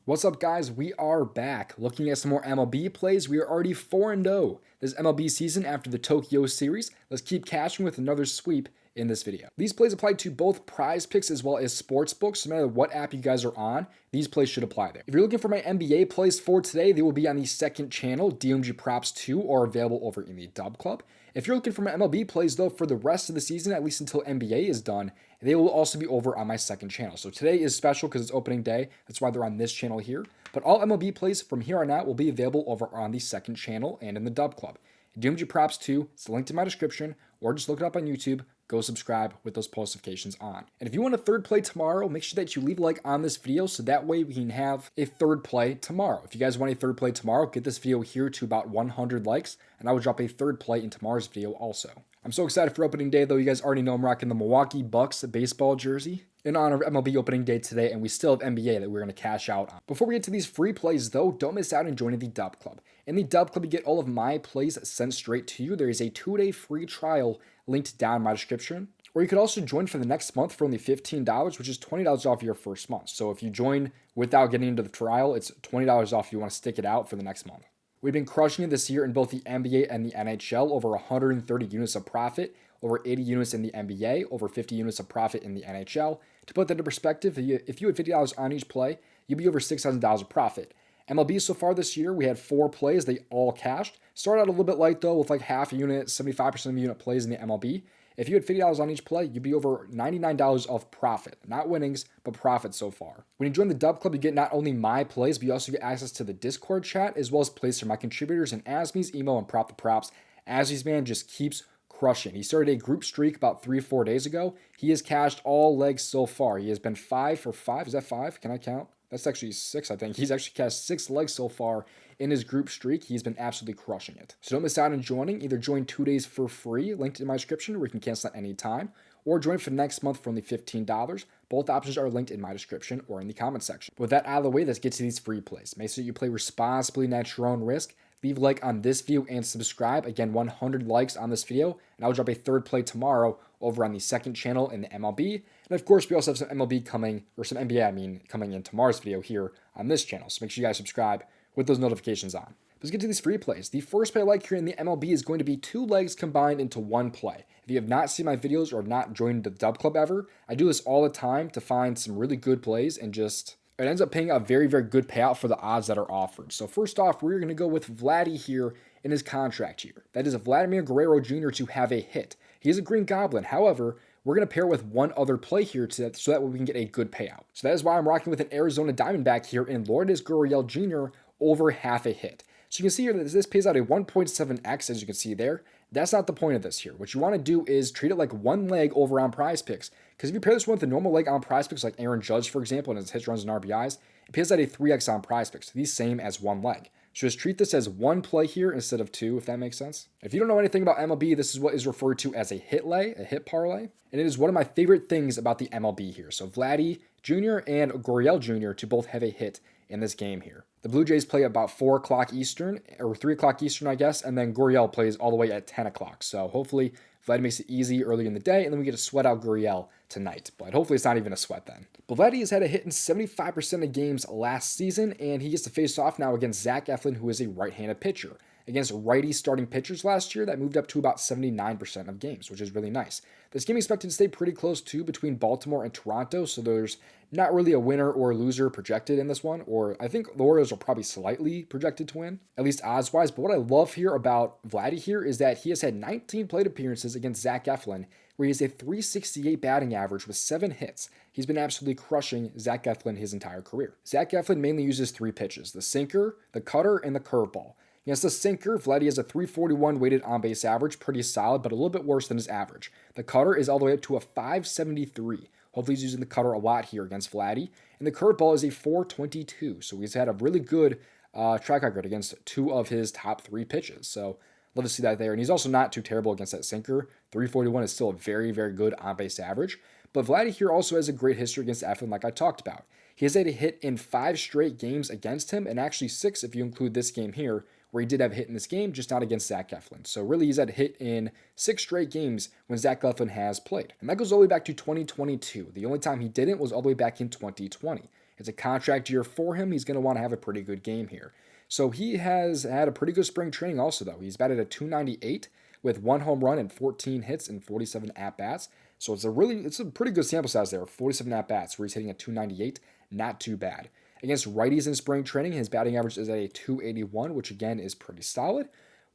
What's up, guys? We are back looking at some more MLB plays. We are already 4-0 this MLB season after the Tokyo series. Let's keep cashing with another sweep in this video. These plays apply to both prize picks as well as sports books. No matter what app you guys are on, these plays should apply there. If you're looking for my NBA plays for today, they will be on the second channel, DOMG Props 2, or available over in the DubClub. If you're looking for my MLB plays, though, for the rest of the season, at least until NBA is done, they will also be over on my second channel. So today is special because it's opening day. That's why they're on this channel here. But all MLB plays from here on out will be available over on the second channel and in the DubClub. DOMG Props 2, it's linked in my description, or just look it up on YouTube. Go subscribe with those post notifications on. And if you want a third play tomorrow, make sure that you leave a like on this video so that way we can have a third play tomorrow. If you guys want a third play tomorrow, get this video here to about 100 likes, and I will drop a third play in tomorrow's video also. I'm so excited for opening day, though. You guys already know I'm rocking the Milwaukee Bucks baseball jersey in honor of MLB opening day today, and we still have NBA that we're going to cash out on. Before we get to these free plays, though, don't miss out on joining the DubClub. In the DubClub, you get all of my plays sent straight to you. There is a 2-day free trial linked down in my description. Or you could also join for the next month for only $15, which is $20 off your first month. So if you join without getting into the trial, it's $20 off if you want to stick it out for the next month. We've been crushing it this year in both the NBA and the NHL, over 130 units of profit, over 80 units in the NBA, over 50 units of profit in the NHL. To put that into perspective, if you had $50 on each play, you'd be over $6,000 of profit. MLB so far this year, we had 4 plays. They all cashed. Started out a little bit light, though, with like half a unit, 75% of the unit plays in the MLB. If you had $50 on each play, you'd be over $99 of profit. Not winnings, but profit so far. When you join the DubClub, you get not only my plays, but you also get access to the Discord chat, as well as plays from my contributors and Asmi's, Emo, and Prop the Props. Asmi's, man, just keeps crushing. He started a group streak about 3 or 4 days ago. He has cashed all legs so far. He has been 5 for 5. Is that 5? Can I count? That's actually 6, I think. He's actually cashed 6 legs so far in his group streak. He's been absolutely crushing it. So don't miss out on joining. Either join 2 days for free, linked in my description, where you can cancel at any time, or join for the next month for only $15. Both options are linked in my description or in the comment section. With that out of the way, let's get to these free plays. Make sure you play responsibly and at your own risk. Leave a like on this video and subscribe. Again, 100 likes on this video, and I'll drop a third play tomorrow over on the second channel in the MLB. And of course, we also have some MLB coming, or some NBA, coming in tomorrow's video here on this channel. So make sure you guys subscribe with those notifications on. Let's get to these free plays. The first play I like here in the MLB is going to be 2 legs combined into 1 play. If you have not seen my videos or have not joined the DubClub ever, I do this all the time to find some really good plays, and just it ends up paying a very, very good payout for the odds that are offered. So first off, we're going to go with Vladdy here in his contract year. That is Vladimir Guerrero Jr. to have a hit. He is a Green Goblin. However, we're going to pair with one other play here so that way we can get a good payout. So that is why I'm rocking with an Arizona Diamondback here in Lourdes Gurriel Jr. over half a hit. So you can see here that this pays out a 1.7x, as you can see there. That's not the point of this here. What you want to do is treat it like 1 leg over on prize picks. Because if you pair this one with a normal leg on prize picks, like Aaron Judge, for example, and his hits, runs, and RBIs, it pays out a 3x on prize picks. The same as 1 leg. So just treat this as 1 play here instead of 2, if that makes sense. If you don't know anything about MLB, this is what is referred to as a hit lay, a hit parlay. And it is one of my favorite things about the MLB here. So Vladdy Jr. and Gurriel Jr. to both have a hit in this game here. The Blue Jays play about 4 o'clock Eastern, or 3 o'clock Eastern, I guess, and then Gurriel plays all the way at 10 o'clock. So hopefully Vladdy makes it easy early in the day, and then we get to sweat out Gurriel tonight. But hopefully it's not even a sweat then. But Vladdy has had a hit in 75% of games last season, and he gets to face off now against Zach Eflin, who is a right-handed pitcher. Against righty starting pitchers last year, that moved up to about 79% of games, which is really nice. This game is expected to stay pretty close too between Baltimore and Toronto, so there's not really a winner or loser projected in this one, or I think the Orioles are probably slightly projected to win, at least odds-wise. But what I love here about Vladdy here is that he has had 19 plate appearances against Zach Eflin, where he has a .368 batting average with 7 hits. He's been absolutely crushing Zach Eflin his entire career. Zach Eflin mainly uses 3 pitches: the sinker, the cutter, and the curveball. Against the sinker, Vladdy has a .341 weighted on-base average, pretty solid, but a little bit worse than his average. The cutter is all the way up to a .573. Hopefully he's using the cutter a lot here against Vladdy. And the curveball is a .422, so he's had a really good track record against 2 of his top 3 pitches. So love to see that there. And he's also not too terrible against that sinker. .341 is still a very, very good on-base average. But Vladdy here also has a great history against Eflin, like I talked about. He has had a hit in 5 straight games against him, and actually 6 if you include this game here, where he did have a hit in this game, just not against Zach Eflin. So really, he's had a hit in 6 straight games when Zach Eflin has played. And that goes all the way back to 2022. The only time he didn't was all the way back in 2020. It's a contract year for him. He's going to want to have a pretty good game here. So he has had a pretty good spring training also, though. He's batted at 298 with 1 home run and 14 hits and 47 at-bats. So it's a pretty good sample size there, 47 at-bats, where he's hitting a 298. Not too bad. Against righties in spring training, his batting average is at a 281, which again is pretty solid.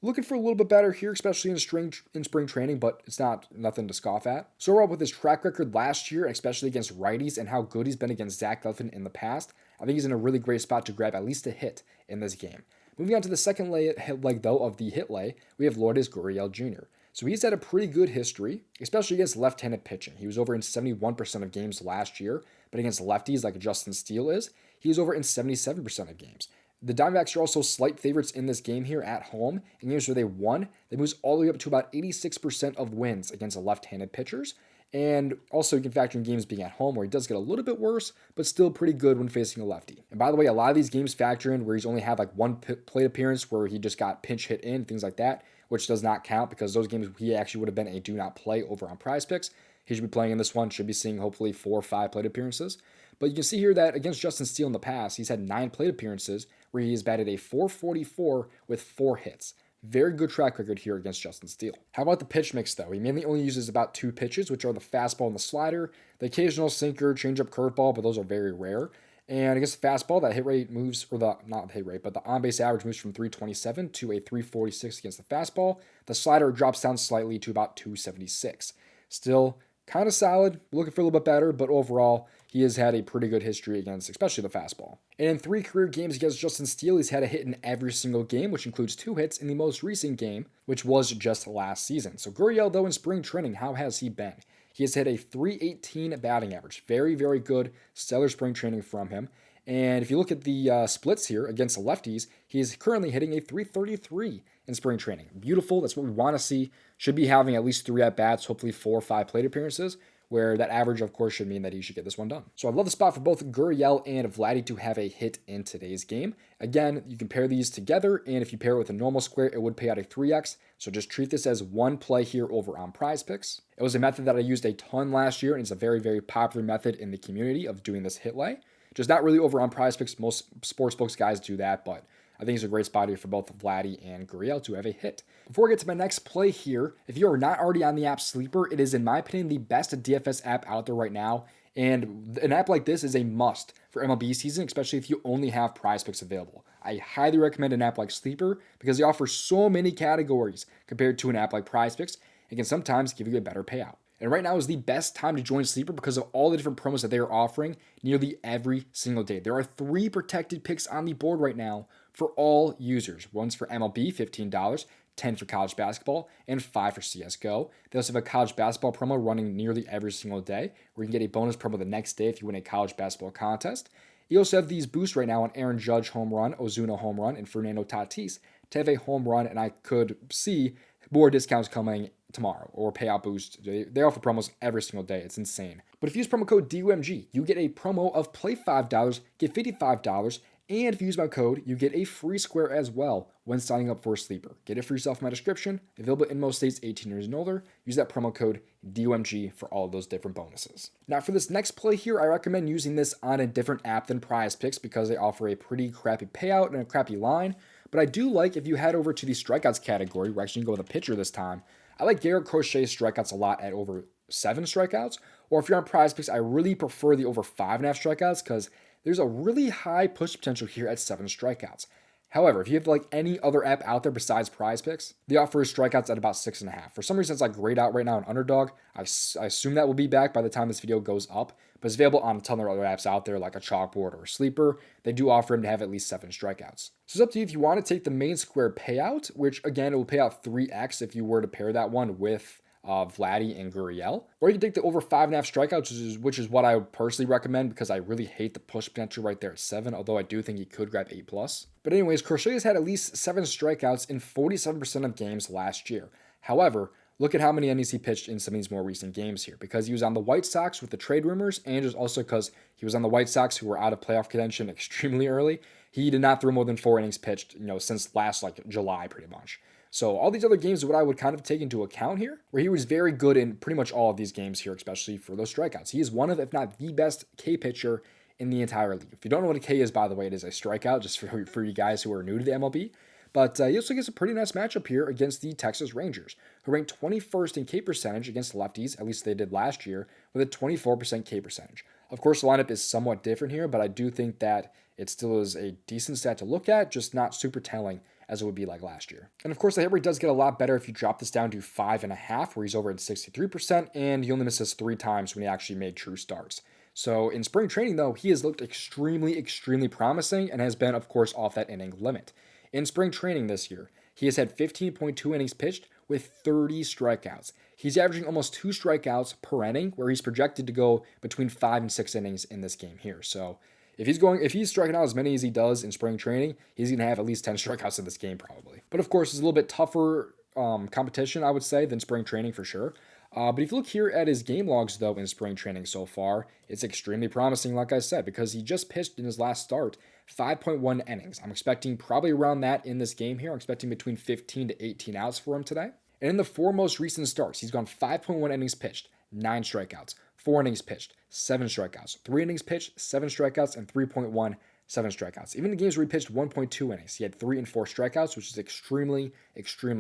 Looking for a little bit better here, especially in spring training, but it's nothing to scoff at. So overall, with his track record last year, especially against righties and how good he's been against Zach Gallen in the past, I think he's in a really great spot to grab at least a hit in this game. Moving on to the second leg though of the hit lay, we have Lourdes Gurriel Jr. So he's had a pretty good history, especially against left-handed pitching. He was over in 71% of games last year, but against lefties like Justin Steele is, he was over in 77% of games. The Diamondbacks are also slight favorites in this game here at home. In games where they won, they moves all the way up to about 86% of wins against left-handed pitchers. And also you can factor in games being at home where he does get a little bit worse, but still pretty good when facing a lefty. And by the way, a lot of these games factor in where he's only had like one plate appearance where he just got pinch hit in, things like that, which does not count because those games he actually would have been a do not play over on PrizePicks. He should be playing in this one, should be seeing hopefully 4 or 5 plate appearances. But you can see here that against Justin Steele in the past, he's had 9 plate appearances where he has batted a 444 with 4 hits. Very good track record here against Justin Steele. How about the pitch mix though? He mainly only uses about 2 pitches, which are the fastball and the slider, the occasional sinker, changeup, curveball, but those are very rare. And against the fastball, that hit rate moves, or not the hit rate, but the on-base average moves from 327 to a 346 against the fastball. The slider drops down slightly to about 276. Still kind of solid, looking for a little bit better, but overall, he has had a pretty good history against, especially the fastball. And in 3 career games against Justin Steele, he's had a hit in every single game, which includes 2 hits in the most recent game, which was just last season. So Gurriel, though, in spring training, how has he been? He has hit a 318 batting average. Very, very good, stellar spring training from him. And if you look at the splits here against the lefties, he is currently hitting a 333 in spring training. Beautiful. That's what we want to see. Should be having at least 3 at-bats, hopefully 4 or 5 plate appearances, where that average, of course, should mean that he should get this one done. So I love the spot for both Gurriel and Vladdy to have a hit in today's game. Again, you can pair these together, and if you pair it with a normal square, it would pay out a 3x. So just treat this as one play here over on PrizePicks. It was a method that I used a ton last year, and it's a very, very popular method in the community of doing this hit lay. Just not really over on PrizePicks. Most sportsbooks guys do that, but I think it's a great spot here for both Vladdy and Gurriel to have a hit. Before I get to my next play here, if you are not already on the app Sleeper, it is, in my opinion, the best DFS app out there right now. And an app like this is a must for MLB season, especially if you only have PrizePicks available. I highly recommend an app like Sleeper because they offer so many categories compared to an app like PrizePicks and can sometimes give you a better payout. And right now is the best time to join Sleeper because of all the different promos that they are offering nearly every single day. There are 3 protected picks on the board right now for all users. One's for MLB, $15, 10 for college basketball, and 5 for CSGO. They also have a college basketball promo running nearly every single day, where you can get a bonus promo the next day if you win a college basketball contest. You also have these boosts right now on Aaron Judge home run, Ozuna home run, and Fernando Tatis to have a home run, and I could see more discounts coming tomorrow or payout boost. They offer promos every single day. It's insane. But if you use promo code DOMG, you get a promo of play $5, get $55, and if you use my code, you get a free square as well when signing up for a Sleeper. Get it for yourself in my description. Available in most states 18 years and older. Use that promo code DOMG for all of those different bonuses. Now for this next play here, I recommend using this on a different app than PrizePicks because they offer a pretty crappy payout and a crappy line. But I do like, if you head over to the strikeouts category, we're actually going to go with a pitcher this time. I like Garrett Crochet's strikeouts a lot at over 7 strikeouts. Or if you're on PrizePicks, I really prefer the over 5.5 strikeouts because there's a really high push potential here at 7 strikeouts. However, if you have like any other app out there besides PrizePicks, they offer strikeouts at about 6.5. For some reason, it's like grayed out right now in Underdog. I assume that will be back by the time this video goes up, but it's available on a ton of other apps out there like a Chalkboard or a Sleeper. They do offer him to have at least 7 strikeouts. So it's up to you if you want to take the main square payout, which again, it will pay out 3x if you were to pair that one with Vladdy and Gurriel. Or you can take the over 5.5 strikeouts, which is what I would personally recommend because I really hate the push potential right there at 7, although I do think he could grab 8+. But anyways, Crochet has had at least 7 strikeouts in 47% of games last year. However, look at how many innings he pitched in some of these more recent games here, because he was on the White Sox with the trade rumors, and just also because he was on the White Sox who were out of playoff contention extremely early. He did not throw more than 4 innings pitched, since last July pretty much. So all these other games are what I would kind of take into account here, where he was very good in pretty much all of these games here, especially for those strikeouts. He is one of, if not the best K pitcher in the entire league. If you don't know what a K is, by the way, it is a strikeout, just for you guys who are new to the MLB. But he also gets a pretty nice matchup here against the Texas Rangers, who ranked 21st in K percentage against lefties, at least they did last year, with a 24% K percentage. Of course, the lineup is somewhat different here, but I do think that it still is a decent stat to look at, just not super telling as it would be like last year. And of course, the hit rate does get a lot better if you drop this down to 5.5, where he's over at 63%, and he only misses 3 times when he actually made true starts. So in spring training, though, he has looked extremely promising and has been, of course, off that inning limit. In spring training this year, he has had 15.2 innings pitched with 30 strikeouts. He's averaging almost 2 strikeouts per inning, where he's projected to go between 5 and 6 innings in this game here. So if he's striking out as many as he does in spring training, he's going to have at least 10 strikeouts in this game probably. But of course, it's a little bit tougher competition, I would say, than spring training for sure. But if you look here at his game logs, though, in spring training so far, it's extremely promising, like I said, because he just pitched in his last start 5.1 innings. I'm expecting probably around that in this game here. I'm expecting between 15 to 18 outs for him today. And in the 4 most recent starts, he's gone 5.1 innings pitched, 9 strikeouts, 4 innings pitched, 7 strikeouts, 3 innings pitched, 7 strikeouts, and 3.1, 7 strikeouts. Even the games where he pitched 1.2 innings, he had 3 and 4 strikeouts, which is extremely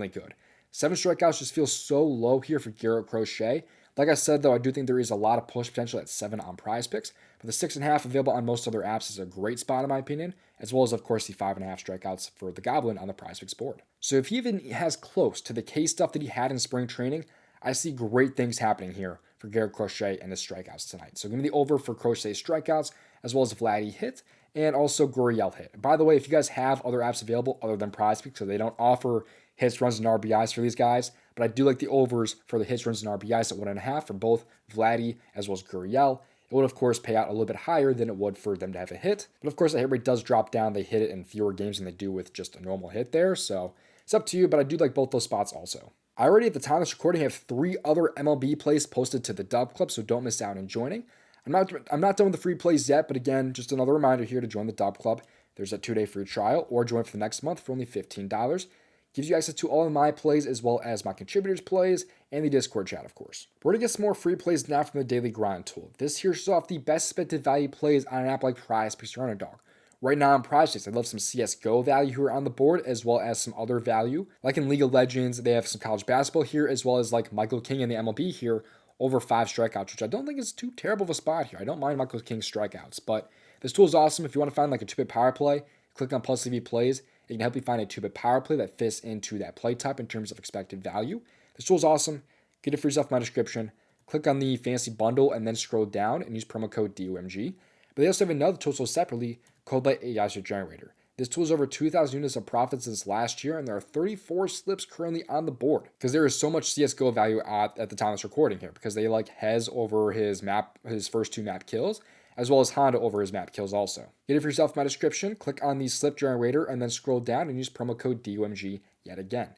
good. 7 strikeouts just feels so low here for Garrett Crochet. Like I said, though, I do think there is a lot of push potential at 7 on PrizePicks, but the 6.5 available on most other apps is a great spot in my opinion, as well as, of course, the 5.5 strikeouts for the Goblin on the PrizePicks board. So if he even has close to the K stuff that he had in spring training, I see great things happening here for Garrett Crochet and his strikeouts tonight. So give me the over for Crochet's strikeouts, as well as Vladdy hit, and also Gurriel hit. By the way, if you guys have other apps available other than PrizePicks, so they don't offer hits, runs, and RBIs for these guys, but I do like the overs for the hits, runs, and RBIs at 1.5 for both Vladdy as well as Gurriel. It would, of course, pay out a little bit higher than it would for them to have a hit. But, of course, the hit rate does drop down. They hit it in fewer games than they do with just a normal hit there. So it's up to you, but I do like both those spots also. I already, at the time of this recording, have 3 other MLB plays posted to the DubClub, so don't miss out in joining. I'm not done with the free plays yet, but again, just another reminder here to join the DubClub. There's a 2-day free trial, or join for the next month for only $15. Gives you access to all of my plays as well as my contributors' plays and the Discord chat, of course. We're going to get some more free plays now from the Daily Grind tool. This here shows off the best expected value plays on an app like PrizePicks or Underdog. Right now on PrizePicks, I love some CSGO value here on the board, as well as some other value. Like in League of Legends, they have some college basketball here, as well as like Michael King in the MLB here, over 5 strikeouts, which I don't think is too terrible of a spot here. I don't mind Michael King's strikeouts, but this tool is awesome. If you want to find like a 2-bit power play, click on Plus CV Plays. It can help you find a 2-bit power play that fits into that play type in terms of expected value. This tool is awesome. Get it for yourself in my description. Click on the fancy bundle and then scroll down and use promo code DOMG. But they also have another tool sold separately called by AI Generator. This tool is over 2,000 units of profit since last year, and there are 34 slips currently on the board because there is so much CSGO value at the time of this recording here, because they like Hez over his first 2 map kills, as well as Honda over his map kills also. Get it for yourself in my description, click on the slip generator, and then scroll down and use promo code DOMG yet again.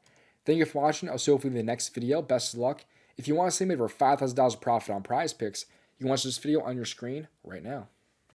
Thank you for watching. I'll see you hopefully in the next video. Best of luck. If you want to see me over $5,000 of profit on PrizePicks, you can watch this video on your screen right now.